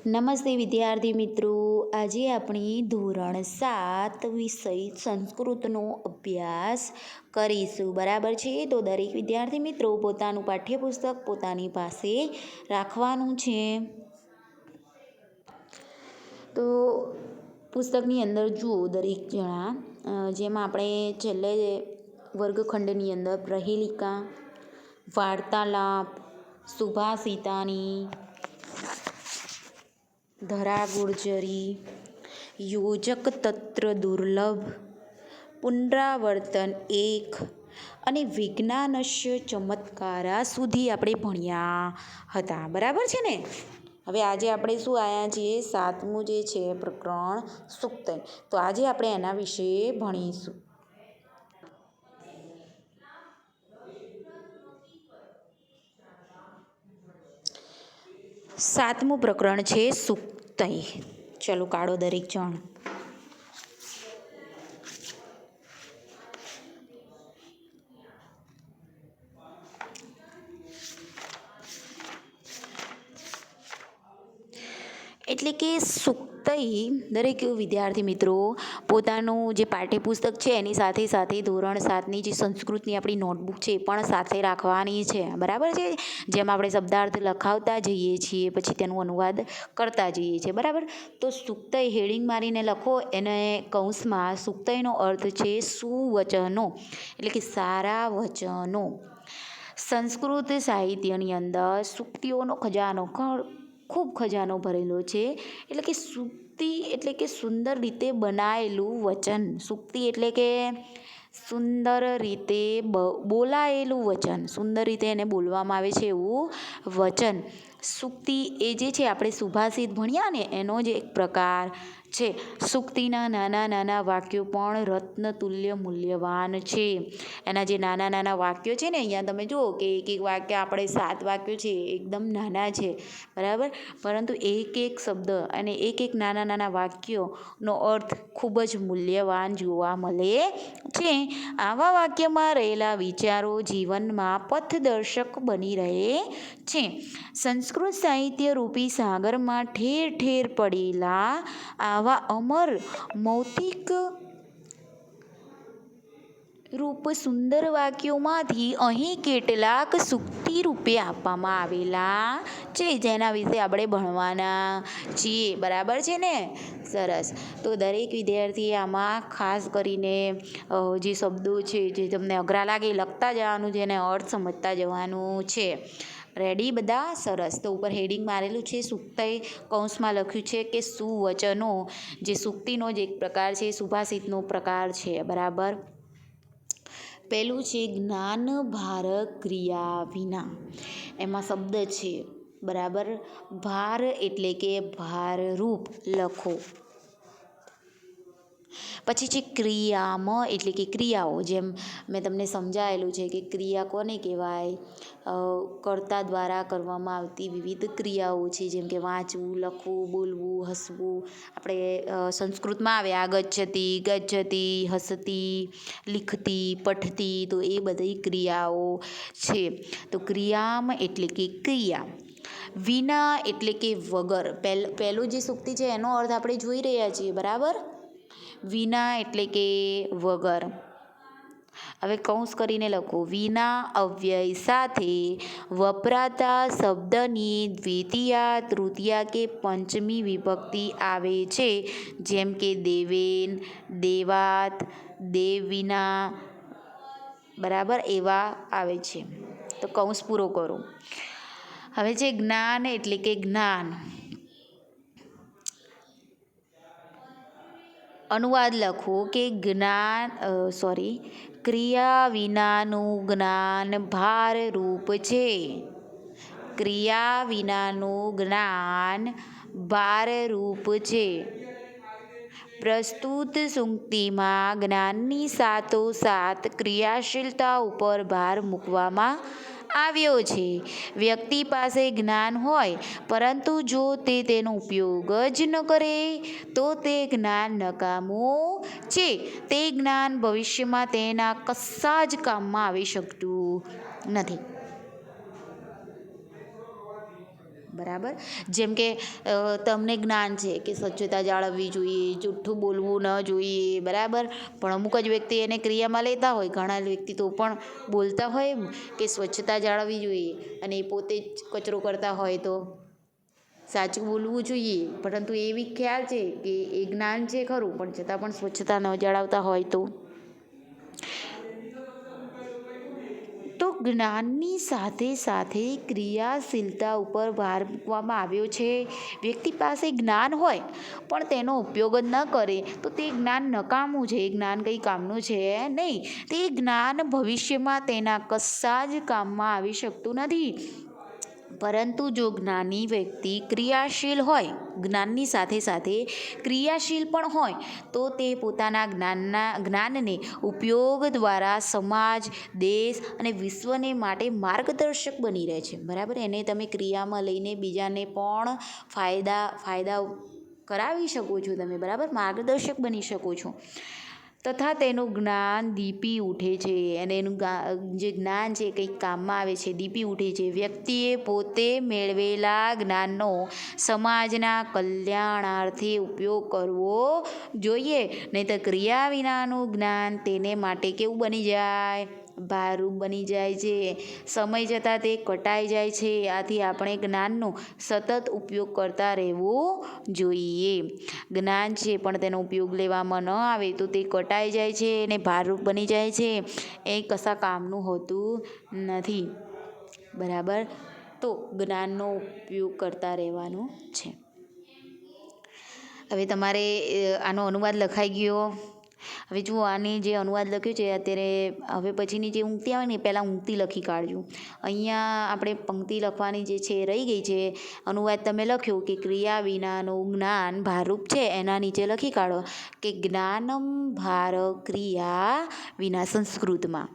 નમસ્તે વિદ્યાર્થી મિત્રો, આજે આપણે ધોરણ 7 વિષય સંસ્કૃતનો અભ્યાસ કરીશું. બરાબર છે? તો દરેક વિદ્યાર્થી મિત્રો પોતાનું પાઠ્યપુસ્તક પોતાની પાસે રાખવાનું છે. તો પુસ્તકની અંદર જુઓ દરેક જણા, જેમાં આપણે છેલ્લે વર્ગખંડની અંદર પ્રહેલિકા, વાર્તાલાપ, સુભાષિતાની, ધરા ગુર્જરી, યોજક તત્ર દુર્લભ, પુનરાવર્તન 1 અને વિજ્ઞાનસ્ય ચમત્કારા સુધી આપણે ભણ્યા હતા. બરાબર છે ને? હવે આજે આપણે શું આવ્યા છીએ? 7મું જે છે પ્રકરણ સુક્તય. તો આજે આપણે એના વિશે ભણીશું. સાતમું પ્રકરણ છે સુક્તય. ચલો કાઢો દરેક જણ. એટલે કે સુક્તય દરેક વિદ્યાર્થી મિત્રો પોતાનું જે પાઠ્યપુસ્તક છે એની સાથે સાથે ધોરણ 7ની જે સંસ્કૃતની આપણી નોટબુક છે એ પણ સાથે રાખવાની છે. બરાબર છે? જેમાં આપણે શબ્દાર્થ લખાવતા જઈએ છીએ, પછી તેનું અનુવાદ કરતા જઈએ છીએ. બરાબર? તો સુક્તય હેડિંગ મારીને લખો. એને કૌંસમાં સુક્તયનો અર્થ છે સુવચનો, એટલે કે સારા વચનો. સંસ્કૃત સાહિત્યની અંદર સૂક્તિઓનો ખજાનો, ખૂબ ખજાનો ભરેલો છે. એટલે કે સૂક્તિ એટલે કે સુંદર રીતે બનાવેલું વચન. સૂક્તિ એટલે કે સુંદર રીતે બોલાયેલું વચન, સુંદર રીતે એને બોલવામાં આવે છે એવું વચન. સૂક્તિ એ જે છે આપણે સુભાષિત ભણ્યા ને એનો જ એક પ્રકાર છે. સૂક્તિના નાના નાના વાક્યો પણ રત્નતુલ્ય મૂલ્યવાન છે. એના જે નાના નાના વાક્યો છે ને, અહીંયા તમે જુઓ કે એક એક વાક્ય આપણે 7 વાક્યો છે એકદમ નાના છે. બરાબર? પરંતુ એક એક શબ્દ અને એક એક નાના નાના વાક્યોનો અર્થ ખૂબ જ મૂલ્યવાન જોવા મળે છે. આવા વાક્યમાં રહેલા વિચારો જીવનમાં પથદર્શક બની રહે છે. સંસ્કૃત સાહિત્ય રૂપી સાગરમાં ઠેર ઠેર પડેલા આવા અમર મૌખિક રૂપ સુંદર વાક્યોમાંથી અહીં કેટલાક સૂક્તિ રૂપે આપવામાં આવેલા છે, જેના વિશે આપણે ભણવાના છીએ. બરાબર છે ને? સરસ. તો દરેક વિદ્યાર્થીએ આમાં ખાસ કરીને જે શબ્દો છે જે તમને અઘરા લાગે એ લખતા જવાનું છે અને અર્થ સમજતા જવાનું છે. રેડી બધા? સરસ. તો ઉપર હેડિંગ મારેલું છે સુક્તય, કૌંસમાં લખ્યું છે કે સુવચનો, જે સૂક્તિનો જ એક પ્રકાર છે, સુભાષિતનો પ્રકાર છે. બરાબર? પહેલું છે જ્ઞાન ભાર ક્રિયા વિના. એમાં શબ્દ છે. બરાબર? ભાર એટલે કે ભારરૂપ લખો. પછી છે ક્રિયામ એટલે કે ક્રિયાઓ. જેમ મેં તમને સમજાયેલું છે કે ક્રિયા કોને કહેવાય? કર્તા દ્વારા કરવામાં આવતી વિવિધ ક્રિયાઓ છે, જેમ કે વાંચવું, લખવું, બોલવું, હસવું. આપણે સંસ્કૃતમાં આવે આગચ્છતિ, ગચ્છતિ, હસતી, લિખતી, પઠતી. તો એ બધી ક્રિયાઓ છે. તો ક્રિયામ એટલે કે ક્રિયા. વિના એટલે કે વગર. પહેલું જે સૂક્તિ છે એનો અર્થ આપણે જોઈ રહ્યા છીએ. બરાબર? વિના એટલે કે વગર. હવે કૌંસ કરીને લખો. વિના અવ્યય સાથે વપરાતા શબ્દની દ્વિતીયા, તૃતીયા કે પંચમી વિભક્તિ આવે છે. જેમ કે દેવેન, દેવાત, દેવવિના. બરાબર? એવા આવે છે. તો કૌંસ પૂરો કરો. હવે છે જ્ઞાન એટલે કે જ્ઞાન. અનુવાદ લખો કે ક્રિયા વિનાનું જ્ઞાન ભારરૂપ છે. ક્રિયા વિનાનું જ્ઞાન ભારરૂપ છે. પ્રસ્તુત સૂક્તિમાં જ્ઞાનની સાથોસાથ ક્રિયાશીલતા ઉપર ભાર મૂકવામાં આવ્યો છે. વ્યક્તિ પાસે જ્ઞાન હોય પરંતુ જો તે તેનો ઉપયોગ જ ન કરે તો તે જ્ઞાન નકામું છે. તે જ્ઞાન ભવિષ્યમાં તેના કશા જ કામમાં આવી શકતું નથી. બરાબર. જેમ કે તમને જ્ઞાન છે કે સ્વચ્છતા જાળવવી જોઈએ, જૂઠ્ઠું બોલવું ન જોઈએ, બરાબર, પણ અમુક જ વ્યક્તિ એને ક્રિયામાં લેતા હોય, ઘણા વ્યક્તિ તો પણ બોલતા હોય કે સ્વચ્છતા જાળવવી જોઈએ અને એ પોતે જ કચરો કરતા હોય તો સાચું બોલવું જોઈએ, પરંતુ એવી ખ્યાલ છે કે એ જ્ઞાન છે ખરું, પણ છતાં પણ સ્વચ્છતા ન જાળવતા હોય તો જ્ઞાનની સાથે સાથે ક્રિયાશીલતા ઉપર ભાર મૂકવામાં આવ્યો છે. વ્યક્તિ પાસે જ્ઞાન હોય પણ તેનો ઉપયોગ જ ન કરે તો તે જ્ઞાન નકામું છે, એ જ્ઞાન કંઈ કામનું છે નહીં. તે જ્ઞાન ભવિષ્યમાં તેના કશા જ કામમાં આવી શકતું નથી. પરંતુ જો જ્ઞાની વ્યક્તિ ક્રિયાશીલ હોય, જ્ઞાનની સાથે સાથે ક્રિયાશીલ પણ હોય, તો તે પોતાના જ્ઞાનને ઉપયોગ દ્વારા સમાજ, દેશ અને વિશ્વને માટે માર્ગદર્શક બની રહે છે. બરાબર, એને તમે ક્રિયામાં લઈને બીજાને પણ ફાયદા કરાવી શકો છો તમે, બરાબર, માર્ગદર્શક બની શકો છો. તથા તેનું જ્ઞાન દીપી ઉઠે છે અને એનું જે જ્ઞાન છે કંઈક કામમાં આવે છે, દીપી ઉઠે છે. વ્યક્તિએ પોતે મેળવેલા જ્ઞાનનો સમાજના કલ્યાણાર્થે ઉપયોગ કરવો જોઈએ, નહીં તો ક્રિયા વિનાનું જ્ઞાન તેને માટે કેવું બની જાય? ભારરૂપ બની જાય છે. સમય જતાં તે કટાઈ જાય છે. આથી આપણે જ્ઞાનનો સતત ઉપયોગ કરતા રહેવું જોઈએ. જ્ઞાન છે પણ તેનો ઉપયોગ લેવામાં ન આવે તો તે કટાઈ જાય છે અને ભારરૂપ બની જાય છે, એ કશા કામનું હોતું નથી. બરાબર, તો જ્ઞાનનો ઉપયોગ કરતા રહેવાનું છે. હવે તમારે આનો અનુવાદ લખાઈ ગયો. હવે જુઓ, આની જે અનુવાદ લખ્યો છે અત્યારે, હવે પછીની જે ઊંઘતી આવે ને પહેલાં ઊંઘતી લખી કાઢજો. અહીંયા આપણે પંક્તિ લખવાની જે છે રહી ગઈ છે. અનુવાદ તમે લખ્યો કે ક્રિયા વિનાનું જ્ઞાન ભારરૂપ છે, એના નીચે લખી કાઢો કે જ્ઞાનમ ભાર ક્રિયા વિના સંસ્કૃતમાં.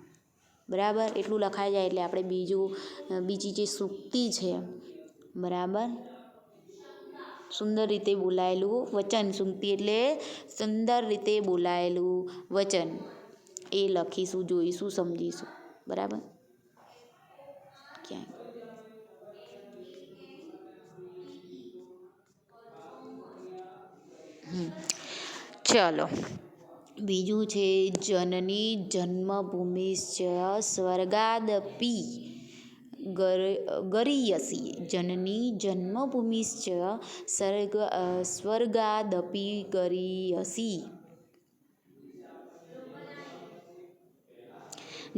બરાબર, એટલું લખાઈ જાય એટલે આપણે બીજી જે સૂક્તિ છે, બરાબર, સુંદર રીતે બોલાયેલું વચન. સૂક્તિ એટલે સુંદર રીતે બોલાયેલું વચન, એ લખીશું, જોઈશું, સમજીશું. બરાબર, ક્યાંય ચલો, બીજું છે જનની જન્મભૂમિશ્ચ સ્વર્ગાદપી ગરીયસી. જનની જન્મભૂમિશ્ચ સ્વર્ગાદપી ગરીયસી.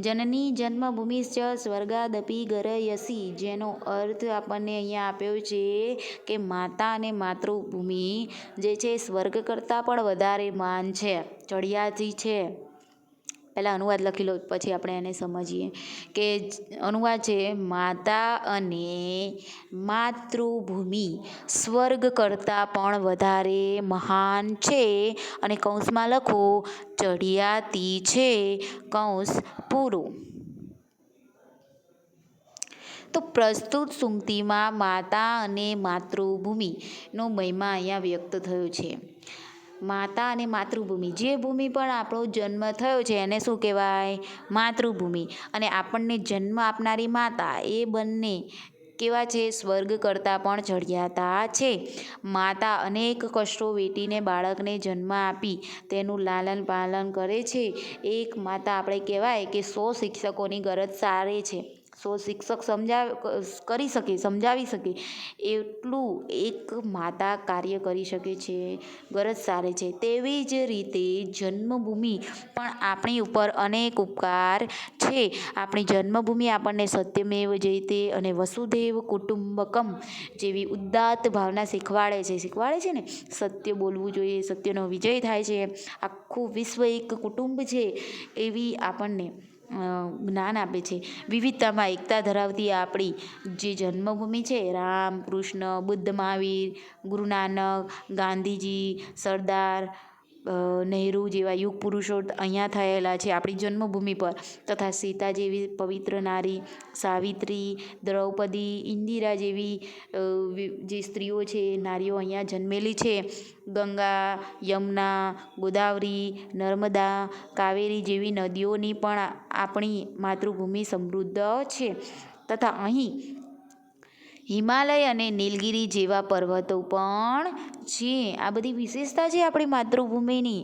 જનની જન્મભૂમિશ્ચ સ્વર્ગાદપી ગરયસી, જેનો અર્થ આપણને અહીંયા આપ્યો છે કે માતા અને માતૃભૂમિ જે છે સ્વર્ગ કરતાં પણ વધારે માન છે, ચડિયાતી છે. પહેલાં અનુવાદ લખી લો, પછી આપણે એને સમજીએ કે અનુવાદ છે માતા અને માતૃભૂમિ સ્વર્ગ કરતાં પણ વધારે મહાન છે, અને કૌંસમાં લખો ચડિયાતી છે, કૌંસ પૂરું. તો પ્રસ્તુત સૂક્તિમાં માતા અને માતૃભૂમિનો મહિમા અહીંયા વ્યક્ત થયો છે. માતા અને માતૃભૂમિ, જે ભૂમિ પર આપણો જન્મ થયો છે એને શું કહેવાય? માતૃભૂમિ. અને આપણને જન્મ આપનારી માતા, એ બંને કેવા છે? સ્વર્ગ કરતાં પણ ચડિયાતા છે. માતા અનેક કષ્ટો વેઠીને બાળકને જન્મ આપી તેનું લાલન પાલન કરે છે. એક માતા આપણે કહેવાય કે 100 શિક્ષકોની ગરજ સારે છે. 100 શિક્ષક સમજાવી શકે એટલું એક માતા કાર્ય કરી શકે છે, ગરજ સારે છે. તેવી જ રીતે જન્મભૂમિ પણ આપણી ઉપર અનેક ઉપકાર છે. આપણી જન્મભૂમિ આપણને સત્યમેવ જયતે અને વસુધૈવ કુટુંબકમ જેવી ઉદાત્ત ભાવના શીખવાડે છે ને, સત્ય બોલવું જોઈએ, સત્યનો વિજય થાય છે, આખું વિશ્વ એક કુટુંબ છે, એવી આપણને જ્ઞાન આપે છે. વિવિધતામાં એકતા ધરાવતી આપણી જે જન્મભૂમિ છે, રામ, કૃષ્ણ, બુદ્ધ, મહાવીર, ગુરુ નાનક, ગાંધીજી, સરદાર નહેરુ જેવા યુગ પુરુષો અહીંયા થયેલા છે આપણી જન્મભૂમિ પર. તથા સીતા જેવી પવિત્ર નારી, સાવિત્રી, દ્રૌપદી, ઇન્દિરા જેવી જે સ્ત્રીઓ છે, નારીઓ અહીંયા જન્મેલી છે. ગંગા, યમુના, ગોદાવરી, નર્મદા, કાવેરી જેવી નદીઓની પણ આપણી માતૃભૂમિ સમૃદ્ધ છે. તથા અહીં હિમાલય અને નીલગિરી જેવા પર્વતો પણ છે. આ બધી વિશેષતા છે આપણી માતૃભૂમિની.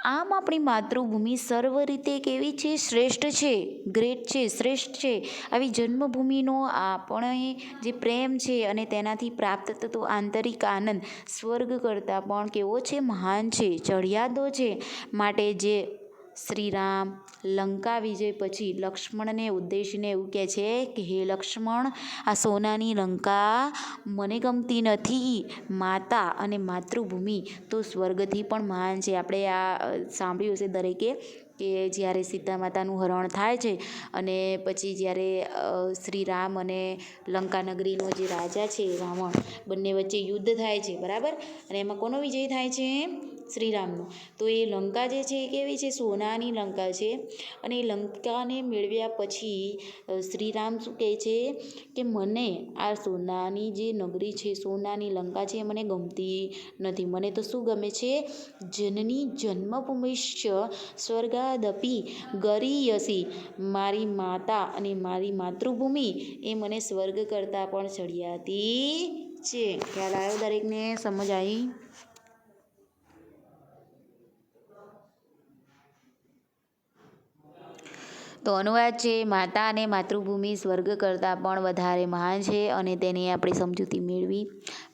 આમ આપણી માતૃભૂમિ સર્વ રીતે કેવી છે? શ્રેષ્ઠ છે, ગ્રેટ છે, શ્રેષ્ઠ છે. આવી જન્મભૂમિનો આપણે જે પ્રેમ છે અને તેનાથી પ્રાપ્ત થતો આંતરિક આનંદ સ્વર્ગ કરતાં પણ કેવો છે? મહાન છે, ચડિયાતો છે. માટે જે શ્રીરામ લંકા વિજય પછી લક્ષ્મણને ઉદ્દેશીને એવું કહે છે કે હે લક્ષ્મણ, આ સોનાની લંકા મને ગમતી નથી. માતા અને માતૃભૂમિ તો સ્વર્ગથી પણ મહાન છે. આપણે આ સાંભળ્યું હશે દરેકે કે જ્યારે સીતા માતાનું હરણ થાય છે અને પછી જ્યારે શ્રી રામ અને લંકા નગરીનો જે રાજા છે રાવણ, બંને વચ્ચે યુદ્ધ થાય છે, બરાબર. અને એમાં કોનો વિજય થાય છે? શ્રીરામનો. તો એ લંકા જે છે એ કેવી છે? સોનાની લંકા છે. અને એ લંકાને મેળવ્યા પછી શ્રીરામ શું કહે છે કે મને આ સોનાની જે નગરી છે, સોનાની લંકા છે, એ મને ગમતી નથી. મને તો શું ગમે છે? જનની જન્મભૂમિશ્ચ સ્વર્ગાદપી ગરીયસી. મારી માતા અને મારી માતૃભૂમિ એ મને સ્વર્ગ કરતાં પણ ચડિયાતી છે. ખ્યાલ આવ્યો દરેકને? સમજ આવી? તો અનુવાદ છે, માતા અને માતૃભૂમિ સ્વર્ગ કરતાં પણ વધારે મહાન છે. અને તેની આપણે સમજૂતી મેળવી.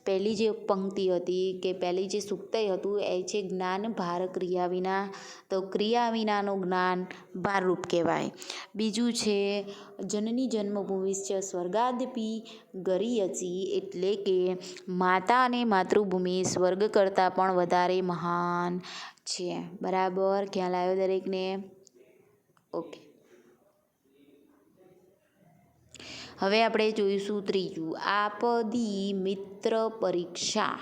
પહેલી જે પંક્તિ હતી કે પહેલી જે સૂક્તય હતું એ છે જ્ઞાન ભાર ક્રિયા વિના. તો ક્રિયા વિનાનું જ્ઞાન ભારરૂપ કહેવાય. બીજું છે જનની જન્મભૂમિશ્ચ સ્વર્ગાદપી ગરીયસી, એટલે કે માતા અને માતૃભૂમિ સ્વર્ગ કરતાં પણ વધારે મહાન છે. બરાબર? ખ્યાલ આવ્યો દરેકને? ઓકે. હવે આપણે જોઈશું ત્રીજું, આપદી મિત્ર પરીક્ષા.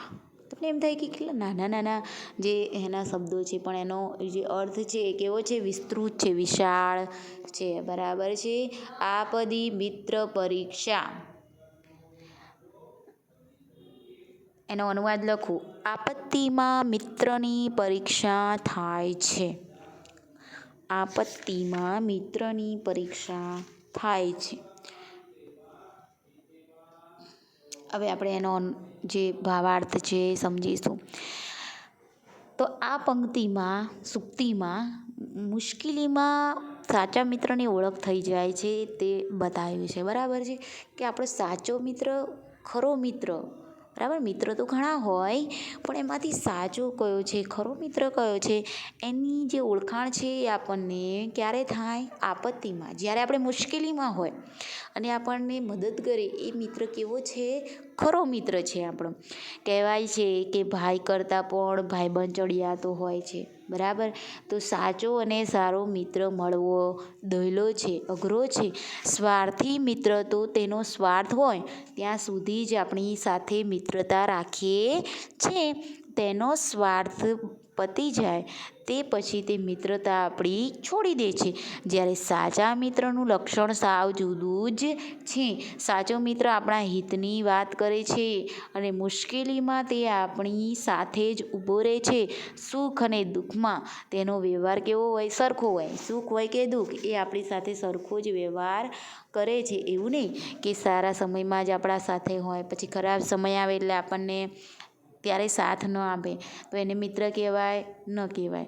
તમને એમ થાય કે કેટલા નાના નાના જે એના શબ્દો છે, પણ એનો જે અર્થ છે એ કેવો છે? વિસ્તૃત છે, વિશાળ છે. બરાબર છે? આપદી મિત્ર પરીક્ષા. એનો અનુવાદ લખું. આપત્તિમાં મિત્રની પરીક્ષા થાય છે. આપત્તિમાં મિત્રની પરીક્ષા થાય છે. હવે આપણે એનો જે ભાવાર્થ છે એ સમજીશું. તો આ પંક્તિમાં, સૂક્તિમાં મુશ્કેલીમાં સાચા મિત્રની ઓળખ થઈ જાય છે તે બતાવ્યું છે. બરાબર છે? કે આપણો સાચો મિત્ર, ખરો મિત્ર, બરાબર. મિત્ર તો ઘણા હોય, પણ એમાંથી સાચો કયો છે, ખરો મિત્ર કયો છે, એની જે ઓળખાણ છે એ આપણને ક્યારે થાય? આપત્તિમાં. જ્યારે આપણે મુશ્કેલીમાં હોય અને આપણને મદદ કરે એ મિત્ર કેવો છે? ખરો મિત્ર છે આપણો. કહેવાય છે કે ભાઈ કરતાં પણ ભાઈબંધ ચડિયાતો હોય છે. બરાબર? તો સાચો અને સારો મિત્ર મળવો દહેલો છે, અઘરો છે. સ્વાર્થી મિત્ર તો તેનો સ્વાર્થ હોય ત્યાં સુધી જ આપણી સાથે મિત્રતા રાખે છે. તેનો સ્વાર્થ પતી જાય તે પછી તે મિત્રતા આપણી છોડી દે છે. જ્યારે સાચા મિત્રનું લક્ષણ સાવ જુદું જ છે. સાચો મિત્ર આપણા હિતની વાત કરે છે અને મુશ્કેલીમાં તે આપણી સાથે જ ઊભો રહે છે. સુખ અને દુઃખમાં તેનો વ્યવહાર કેવો હોય? સરખો હોય. સુખ હોય કે દુઃખ, એ આપણી સાથે સરખો જ વ્યવહાર કરે છે. એવું નહીં કે સારા સમયમાં જ આપણા સાથે હોય, પછી ખરાબ સમય આવે એટલે આપણને ત્યારે સાથ ન આપે, તો એને મિત્ર કહેવાય? ન કહેવાય.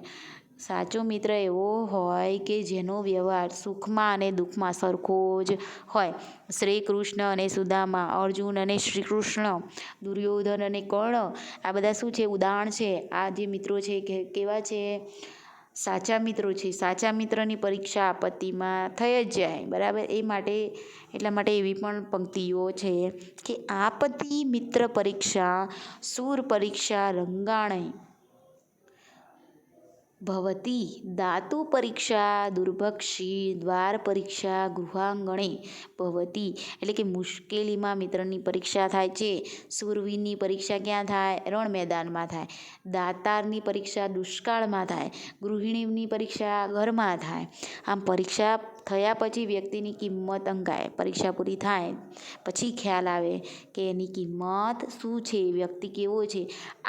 સાચો મિત્ર એવો હોય કે જેનો વ્યવહાર સુખમાં અને દુઃખમાં સરખો જ હોય. શ્રી કૃષ્ણ અને સુદામા, અર્જુન અને શ્રી કૃષ્ણ, દુર્યોધન અને કર્ણ, આ બધા શું છે? ઉદાહરણ છે. આ જે મિત્રો છે કેવા છે? સાચા મિત્રો છે. સાચા મિત્રની પરીક્ષા આપત્તિમાં થઈ જ જાય. બરાબર? એટલા માટે એવી પણ પંક્તિઓ છે કે આપત્તિ મિત્ર પરીક્ષા શૂર પરીક્ષા રંગાણે ભવતી, દાતુ પરીક્ષા દુર્ભક્ષી, દ્વાર પરીક્ષા ગૃહાંગણે ભવતી. એટલે કે મુશ્કેલીમાં મિત્રની પરીક્ષા થાય છે. શૂરવીરની પરીક્ષા ક્યાં થાય? રણ મેદાનમાં થાય. દાતારની પરીક્ષા દુષ્કાળમાં થાય. ગૃહિણીની પરીક્ષા ઘરમાં થાય. આમ પરીક્ષા થયા પછી વ્યક્તિની કિંમત અંગાય. પરીક્ષા પૂરી થાય પછી ખ્યાલ આવે કે એની કિંમત શું છે, વ્યક્તિ કેવો છે.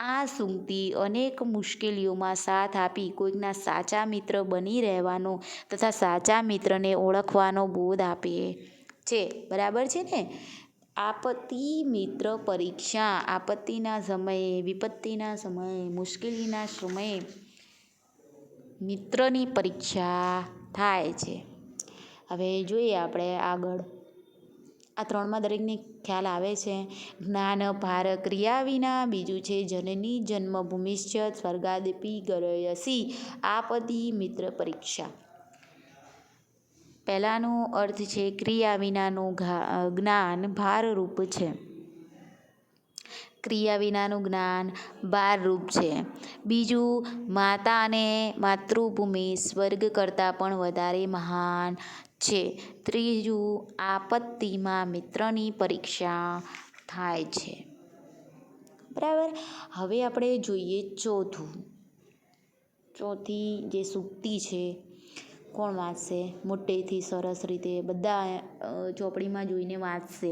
આ સૂક્તિ અનેક મુશ્કેલીઓમાં સાથ આપી કોઈકના સાચા મિત્ર બની રહેવાનો તથા સાચા મિત્રને ઓળખવાનો બોધ આપે છે. બરાબર છે ને? આપત્તિ મિત્ર પરીક્ષા. આપત્તિના સમયે, વિપત્તિના સમયે, મુશ્કેલીના સમયે મિત્રની પરીક્ષા થાય છે. હવે જોઈએ આપણે આગળ. આ ત્રણમાં દરેકને ખ્યાલ આવે છે. જ્ઞાન ભાર ક્રિયા વિના. બીજું છે જનની જન્મભૂમિશ્ચ સ્વર્ગાદપી ગરયસી આપત્તિ મિત્ર પરીક્ષા. પહેલાંનો અર્થ છે ક્રિયા વિનાનું જ્ઞાન ભારરૂપ છે. ક્રિયા વિનાનું જ્ઞાન ભારરૂપ છે. બીજું માતા અને માતૃભૂમિ સ્વર્ગ કરતાં પણ વધારે મહાન છે. ત્રીજું આપત્તિમાં મિત્રની પરીક્ષા થાય છે. બરાબર. હવે આપણે જોઈએ ચોથી જે સૂક્તિ છે. કોણ વાંચશે? મોટેથી સરસ રીતે બધા ચોપડીમાં જોઈને વાંચશે.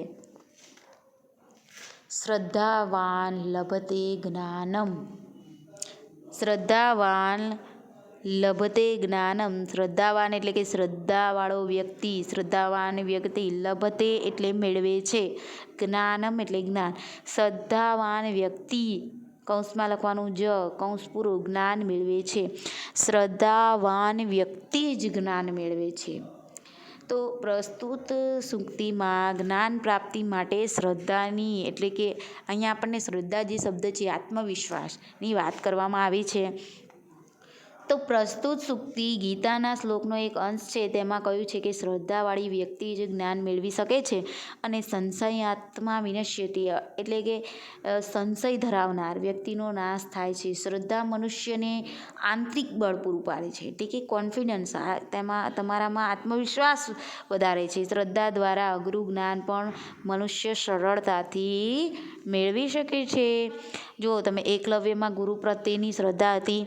શ્રદ્ધાવાન લભતે જ્ઞાનમ. શ્રદ્ધાવાન લભતે જ્ઞાનમ. શ્રદ્ધાવાન એટલે કે શ્રદ્ધાવાળો વ્યક્તિ, શ્રદ્ધાવાન વ્યક્તિ લભતે એટલે મેળવે છે, જ્ઞાનમ એટલે જ્ઞાન. શ્રદ્ધાવાન વ્યક્તિ કૌંસમાં લખવાનું જ કૌંસ પૂરું જ્ઞાન મેળવે છે. શ્રદ્ધાવાન વ્યક્તિ જ જ્ઞાન મેળવે છે. તો પ્રસ્તુત સૂક્તિમાં જ્ઞાન પ્રાપ્તિ માટે શ્રદ્ધાની એટલે કે અહીંયા આપણને શ્રદ્ધા જે શબ્દ છે આત્મવિશ્વાસની વાત કરવામાં આવી છે. તો પ્રસ્તુત સૂક્તિ ગીતાના શ્લોકનો એક અંશ છે. તેમાં કહ્યું છે કે શ્રદ્ધાવાળી વ્યક્તિ જ જ્ઞાન મેળવી શકે છે અને સંશયાત્મા વિનશ્યતિ એટલે કે સંશય ધરાવનાર વ્યક્તિનો નાશ થાય છે. શ્રદ્ધા મનુષ્યને આંતરિક બળ પૂરું પાડે છે એટલે કે કોન્ફિડન્સ, તેમાં તમારામાં આત્મવિશ્વાસ વધારે છે. શ્રદ્ધા દ્વારા અઘરું જ્ઞાન પણ મનુષ્ય સરળતાથી મેળવી શકે છે. જો તમે એકલવ્યમાં ગુરુ પ્રત્યેની શ્રદ્ધા હતી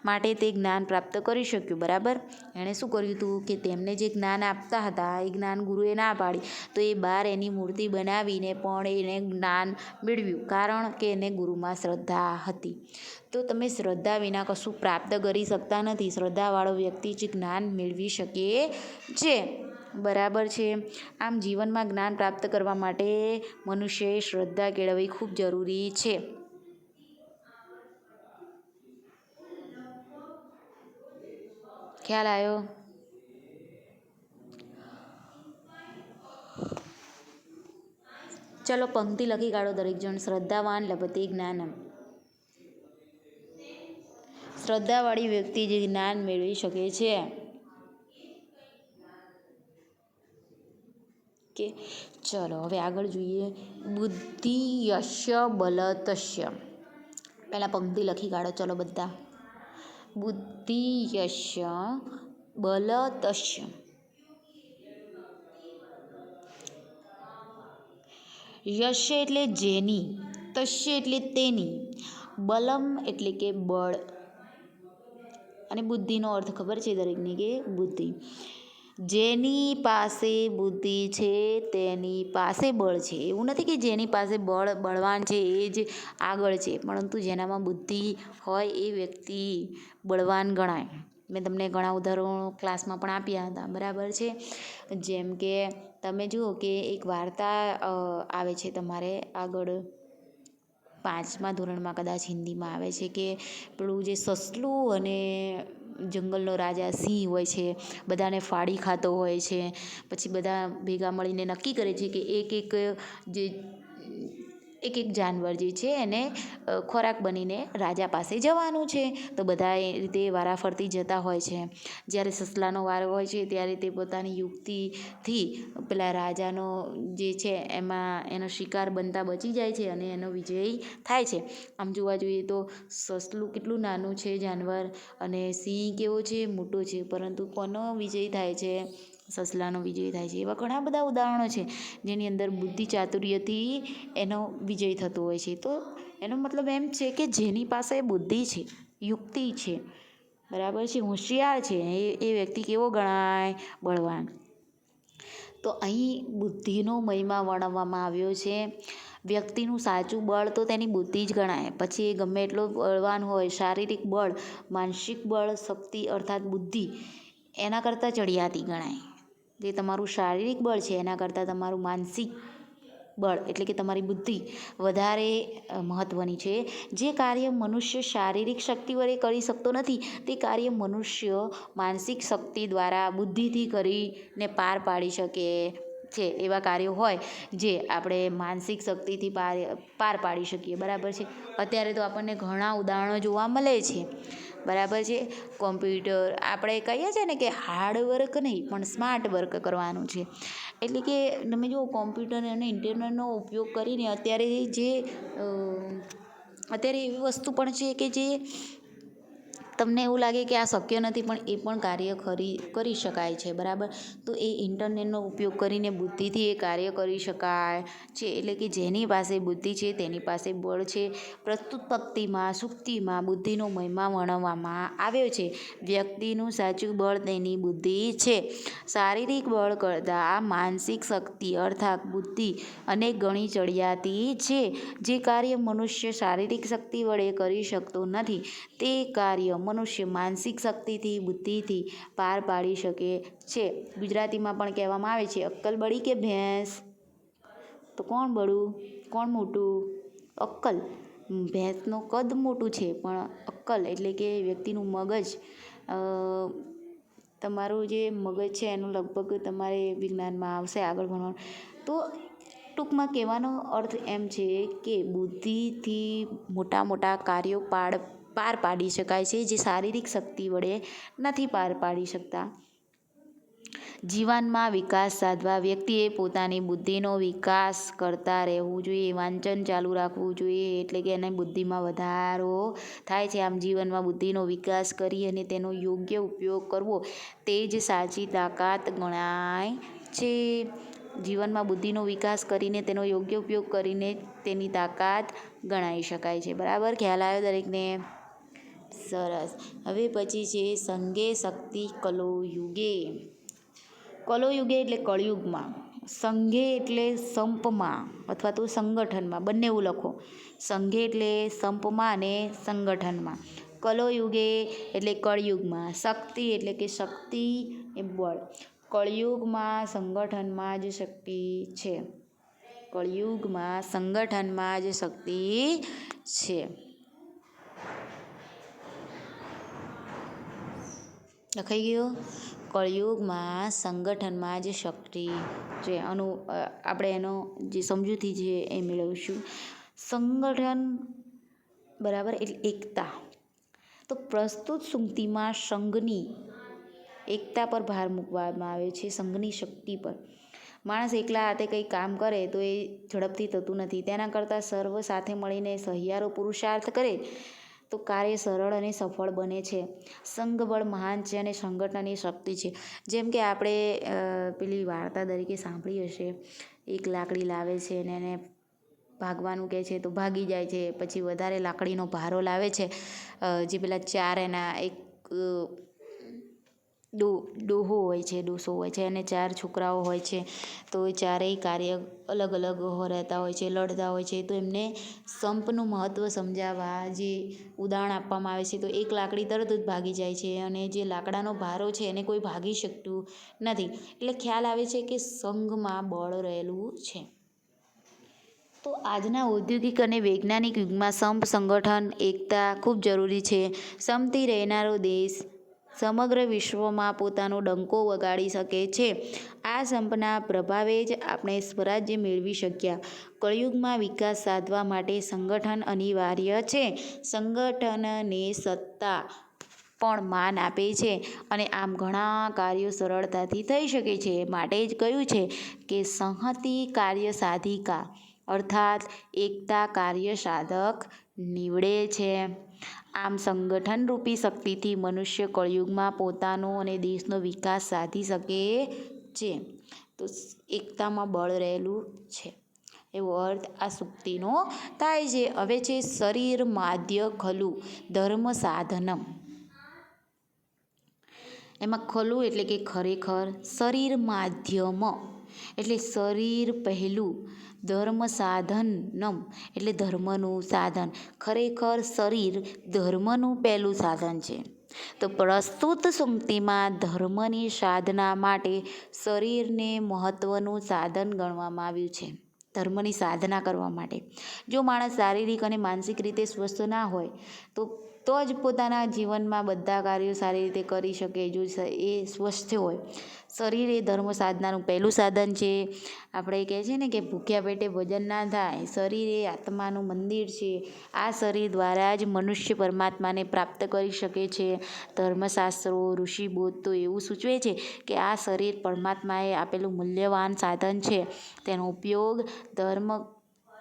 માટે તે જ્ઞાન પ્રાપ્ત કરી શક્યું. બરાબર. એણે શું કર્યું હતું કે તેમને જે જ્ઞાન આપતા હતા એ જ્ઞાન ગુરુએ ના પાડી, તો એ બહાર એની મૂર્તિ બનાવીને પણ એને જ્ઞાન મેળવ્યું, કારણ કે એને ગુરુમાં શ્રદ્ધા હતી. તો તમે શ્રદ્ધા વિના કશું પ્રાપ્ત કરી શકતા નથી. શ્રદ્ધાવાળો વ્યક્તિ જ જ્ઞાન મેળવી શકે છે. બરાબર છે. આમ જીવનમાં જ્ઞાન પ્રાપ્ત કરવા માટે મનુષ્યએ શ્રદ્ધા કેળવવી ખૂબ જરૂરી છે. ખ્યાલ આવ્યો? ચલો પંક્તિ લખી કાઢો દરેક જણ. શ્રદ્ધાવાન લભતે જ્ઞાનમ. શ્રદ્ધાવાળી વ્યક્તિ જે જ્ઞાન મેળવી શકે છે. કે ચલો હવે આગળ જોઈએ. બુદ્ધિ યશ્ય બલતસ્ય. પહેલાં પંક્તિ લખી કાઢો ચલો બધા. બુદ્ધિ યશ્ય બલતસ્ય. યશ્ય એટલે જેની, તસ્ય એટલે તેની, બલમ એટલે કે બળ, અને બુદ્ધિનો અર્થ ખબર છે દરેકને કે બુદ્ધિ. જેની પાસે બુદ્ધિ છે તેની પાસે બળ છે. એવું નથી કે જેની પાસે બળવાન છે એ જ આગળ છે, પરંતુ જેનામાં બુદ્ધિ હોય એ વ્યક્તિ બળવાન ગણાય. મેં તમને ઘણા ઉદાહરણો ક્લાસમાં પણ આપ્યા હતા. બરાબર છે. જેમ કે તમે જુઓ કે એક વાર્તા આવે છે તમારે આગળ 5મા ધોરણમાં કદાચ હિન્દીમાં આવે છે કે પેલું જે સસલું અને જંગલનો રાજા સિંહ હોય છે, બધાને ફાડી ખાતો હોય છે. પછી બધા ભેગા મળીને નક્કી કરે છે કે એક એક જાનવર જે છે એને ખોરાક બનીને રાજા પાસે જવાનું છે. તો બધા એ રીતે વારાફરતી જતા હોય છે. જ્યારે સસલાનો વારો હોય છે ત્યારે તે પોતાની યુક્તિથી પેલા રાજાનો જે છે એમાં એનો શિકાર બનતા બચી જાય છે અને એનો વિજય થાય છે. આમ જોવા જોઈએ તો સસલું કેટલું નાનું છે જાનવર, અને સિંહ કેવો છે મોટો છે, પરંતુ કોનો વિજય થાય છે? સસલાનો વિજય થાય છે. એવા ઘણા બધા ઉદાહરણો છે જેની અંદર બુદ્ધિ ચાતુર્યથી એનો વિજય થતો હોય છે. તો એનો મતલબ એમ છે કે જેની પાસે બુદ્ધિ છે, યુક્તિ છે, બરાબર છે, હોશિયાર છે, એ વ્યક્તિ કેવો ગણાય? બળવાન. તો અહીં બુદ્ધિનો મહિમા વર્ણવવામાં આવ્યો છે. વ્યક્તિનું સાચું બળ તો તેની બુદ્ધિ જ ગણાય. પછી એ ગમે એટલો બળવાન હોય, શારીરિક બળ, માનસિક બળ, શક્તિ અર્થાત બુદ્ધિ એના કરતાં ચડિયાતી ગણાય. જે તમારું શારીરિક બળ છે એના કરતાં તમારું માનસિક બળ એટલે કે તમારી બુદ્ધિ વધારે મહત્ત્વની છે. જે કાર્ય મનુષ્ય શારીરિક શક્તિ વડે કરી શકતો નથી તે કાર્ય મનુષ્ય માનસિક શક્તિ દ્વારા બુદ્ધિથી કરીને પાર પાડી શકે છે. એવા કાર્યો હોય જે આપણે માનસિક શક્તિથી પાર પાડી શકીએ. બરાબર છે. અત્યારે તો આપણને ઘણા ઉદાહરણો જોવા મળે છે. બરાબર છે. કોમ્પ્યુટર આપણે કહીએ છીએ ને કે હાર્ડ વર્ક નહીં પણ સ્માર્ટ વર્ક કરવાનું છે. એટલે કે તમે જુઓ કોમ્પ્યુટર અને ઇન્ટરનેટનો ઉપયોગ કરીને અત્યારે એવી વસ્તુ પણ છે કે જે તમને એવું લાગે કે આ શક્ય નથી પણ એ પણ કાર્ય કરી શકાય છે. બરાબર. તો એ ઇન્ટરનેટનો ઉપયોગ કરીને બુદ્ધિથી એ કાર્ય કરી શકાય છે. એટલે કે જેની પાસે બુદ્ધિ છે તેની પાસે બળ છે. પ્રસ્તુત પંક્તિમાં સુક્તિમાં બુદ્ધિનો મહિમા વર્ણવવામાં આવ્યો છે. વ્યક્તિનું સાચું બળ તેની બુદ્ધિ છે. શારીરિક બળ કરતાં માનસિક શક્તિ અર્થાત બુદ્ધિ અનેક ગણી ચડિયાતી છે. જે કાર્ય મનુષ્ય શારીરિક શક્તિ વડે કરી શકતો નથી તે કાર્ય મનુષ્ય માનસિક શક્તિથી બુદ્ધિથી પાર પાડી શકે છે. ગુજરાતીમાં પણ કહેવામાં આવે છે અક્કલ બળી કે ભેંસ? તો કોણ બળું કોણ મોટું? અક્કલ. ભેંસનું કદ મોટું છે પણ અક્કલ એટલે કે વ્યક્તિનું મગજ, તમારું જે મગજ છે એનું લગભગ તમારે વિજ્ઞાનમાં આવશે આગળ ભણવાનું. તો ટૂંકમાં કહેવાનો અર્થ એમ છે કે બુદ્ધિથી મોટા મોટા કાર્યો પાર પાડી શકાય છે જે શારીરિક શક્તિ વડે નથી પાર પાડી શકતા. જીવનમાં વિકાસ સાધવા વ્યક્તિએ પોતાની બુદ્ધિનો વિકાસ કરતા રહેવું જોઈએ. વાંચન ચાલુ રાખવું જોઈએ એટલે કે એની બુદ્ધિમાં વધારો થાય છે. આમ જીવનમાં બુદ્ધિનો વિકાસ કરી અને તેનો યોગ્ય ઉપયોગ કરવો તે જ સાચી તાકાત ગણાય છે. જીવનમાં બુદ્ધિનો વિકાસ કરીને તેનો યોગ્ય ઉપયોગ કરીને તેની તાકાત ગણાવી શકાય છે. બરાબર. ખ્યાલ આવ્યો દરેકને? સરસ. હવે પછી છે સંગે શક્તિ કલો યુગે. કલો યુગે એટલે કળયુગમાં. સંઘે એટલે સંપમાં અથવા તો સંગઠનમાં, બંને એવું લખો. સંઘે એટલે સંપમાં અને સંગઠનમાં. કલો યુગે એટલે કળયુગમાં. શક્તિ એટલે કે શક્તિ એ બળ. કળયુગમાં સંગઠનમાં જ શક્તિ છે. કળયુગમાં સંગઠનમાં જ શક્તિ છે. લખાઈ ગયું? કળયુગમાં સંગઠનમાં જ શક્તિ છે. આપણે એનો જે સમજૂતી છે એ મેળવીશું. સંગઠન બરાબર એટલે એકતા. તો પ્રસ્તુત સૂક્તિમાં સંઘની એકતા પર ભાર મૂકવામાં આવ્યો છે. સંઘની શક્તિ પર. માણસ એકલા હાથે કંઈ કામ કરે તો એ ઝડપથી થતું નથી. તેના કરતાં સર્વ સાથે મળીને સહિયારો પુરુષાર્થ કરે તો કાર્ય સરળ અને સફળ બને છે. સંઘબળ મહાન છે અને સંગઠન એ શક્તિ છે. જેમ કે આપણે પેલી વાર્તા તરીકે સાંભળી હશે. એક લાકડી લાવે છે અને એને ભાગવાનું કહે છે તો ભાગી જાય છે. પછી વધારે લાકડીનો ભારો લાવે છે. જે પેલા ચાર એના એક ડોહો હોય છે, ડોસો હોય છે અને ચાર છોકરાઓ હોય છે. તો એ ચારેય કાર્ય અલગ અલગ રહેતા હોય છે, લડતા હોય છે. તો એમને સંપનું મહત્ત્વ સમજાવવા જે ઉદાહરણ આપવામાં આવે છે. તો એક લાકડી તરત જ ભાગી જાય છે અને જે લાકડાનો ભારો છે એને કોઈ ભાગી શકતું નથી. એટલે ખ્યાલ આવે છે કે સંઘમાં બળ રહેલું છે. તો આજના ઔદ્યોગિક અને વૈજ્ઞાનિક યુગમાં સંપ, સંગઠન, એકતા ખૂબ જરૂરી છે. સંપથી રહેનારો દેશ સમગ્ર વિશ્વમાં પોતાનો ડંકો વગાડી શકે છે. આ સંપના પ્રભાવે જ આપણે સ્વરાજ્ય મેળવી શક્યા. કળયુગમાં વિકાસ સાધવા માટે સંગઠન અનિવાર્ય છે. સંગઠનને સત્તા પણ માન આપે છે અને આમ ઘણા કાર્યો સરળતાથી થઈ શકે છે. માટે જ કહ્યું છે કે સંહતિ કાર્ય સાધિકા અર્થાત એકતા કાર્ય સાધક નીવડે છે. આમ સંગઠનરૂપી શક્તિથી મનુષ્ય કળયુગમાં પોતાનો અને દેશનો વિકાસ સાધી શકે છે. તો એકતામાં બળ રહેલું છે એવો અર્થ આ સૂક્તિનો થાય છે. હવે છે શરીર માધ્ય ખલુ ધર્મ સાધનમ. એમાં ખલુ એટલે કે ખરેખર, શરીર માધ્યમ એટલે શરીર પહેલું, ધર્મ સાધનમ એટલે ધર્મનું સાધન. ખરેખર શરીર ધર્મનું પહેલું સાધન છે. તો પ્રસ્તુત સૂક્તિમાં ધર્મની સાધના માટે શરીરને મહત્ત્વનું સાધન ગણવામાં આવ્યું છે. ધર્મની સાધના કરવા માટે. જો માણસ શારીરિક અને માનસિક રીતે સ્વસ્થ ના હોય તો જ પોતાના જીવનમાં બધા કાર્યો સારી રીતે કરી શકે. જો એ સ્વસ્થ હોય. શરીર એ ધર્મ સાધનાનું પહેલું સાધન છે. આપણે કહે છે ને કે ભૂખ્યા પેટે ભોજન ના થાય. શરીર એ આત્માનું મંદિર છે. આ શરીર દ્વારા જ મનુષ્ય પરમાત્માને પ્રાપ્ત કરી શકે છે. ધર્મશાસ્ત્રો ઋષિબોધ તો એવું સૂચવે છે કે આ શરીર પરમાત્માએ આપેલું મૂલ્યવાન સાધન છે. તેનો ઉપયોગ ધર્મ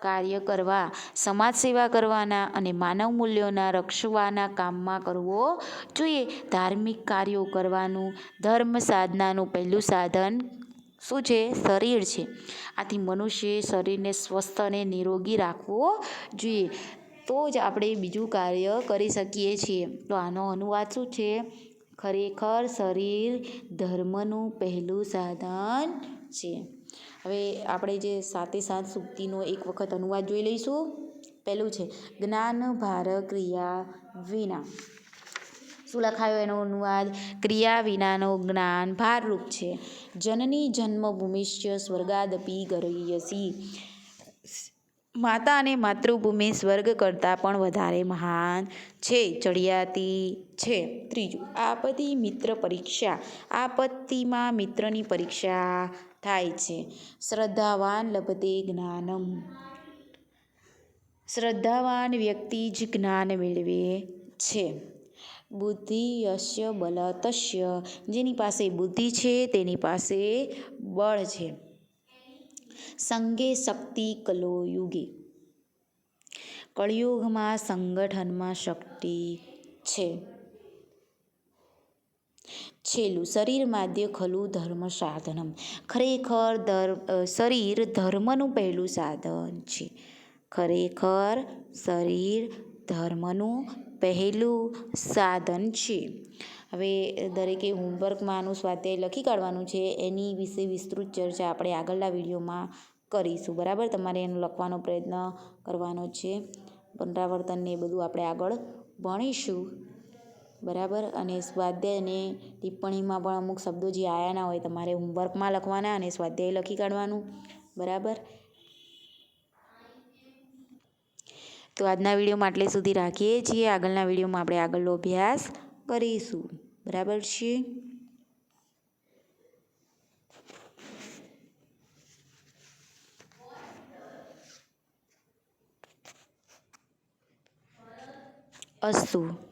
કાર્ય કરવા, સમાજ સેવા કરવાના અને માનવ મૂલ્યોના રક્ષવાના કામમાં કરવો જોઈએ. ધાર્મિક કાર્યો કરવાનું ધર્મ સાધનાનું પહેલું સાધન શું છે? શરીર છે. આથી મનુષ્યએ શરીરને સ્વસ્થ અને નિરોગી રાખવો જોઈએ. તો જ આપણે બીજું કાર્ય કરી શકીએ છીએ. તો આનો અનુવાદ શું છે? ખરેખર શરીર ધર્મનું પહેલું સાધન છે. હવે આપણે જે 7 સૂક્તિનો એક વખત અનુવાદ જોઈ લઈશું. પહેલું છે જ્ઞાન ભાર ક્રિયા વિના. શું લખાયો એનો અનુવાદ? ક્રિયા વિનાનો જ્ઞાન ભારરૂપ છે. જનની જન્મભૂમિશ્ચ સ્વર્ગાદપી ગરીયસી. માતા અને માતૃભૂમિ સ્વર્ગ કરતાં પણ વધારે મહાન છે, ચડિયાતી છે. ત્રીજું આપત્તિ મિત્ર પરીક્ષા. આપત્તિમાં મિત્રની પરીક્ષા થાય છે. શ્રદ્ધાવાન લભતે જ્ઞાનમ. શ્રદ્ધાવાન વ્યક્તિ જ જ્ઞાન મેળવે છે. બુદ્ધિ યસ્ય બલ તસ્ય. જેની પાસે બુદ્ધિ છે તેની પાસે બળ છે. સંગે શક્તિ કલો યુગે. કળિયુગમાં સંગઠનમાં શક્તિ છે. છેલ્લું શરીર માધ્ય ખલું ધર્મ સાધનમ. ખરેખર શરીર ધર્મનું પહેલું સાધન છે. ખરેખર શરીર ધર્મનું પહેલું સાધન છે. હવે દરેકે હોમવર્કમાં આનું સ્વાધ્યાય લખી કાઢવાનું છે. એની વિશે વિસ્તૃત ચર્ચા આપણે આગળના વિડીયોમાં કરીશું. બરાબર? તમારે એનો લખવાનો પ્રયત્ન કરવાનો છે. પુનરાવર્તનને એ બધું આપણે આગળ ભણીશું. બરાબર? અને સ્વાધ્યાય અને ટિપ્પણીમાં પણ અમુક શબ્દો જે આવ્યા ના હોય તમારે હોમવર્કમાં લખવાના અને સ્વાધ્યાય લખી કાઢવાનું. બરાબર? તો આજના વિડીયોમાં આટલે સુધી રાખીએ છીએ. આગળના વિડીયોમાં આપણે આગળનો અભ્યાસ કરીશું. બરાબર છે? અસ્તુ.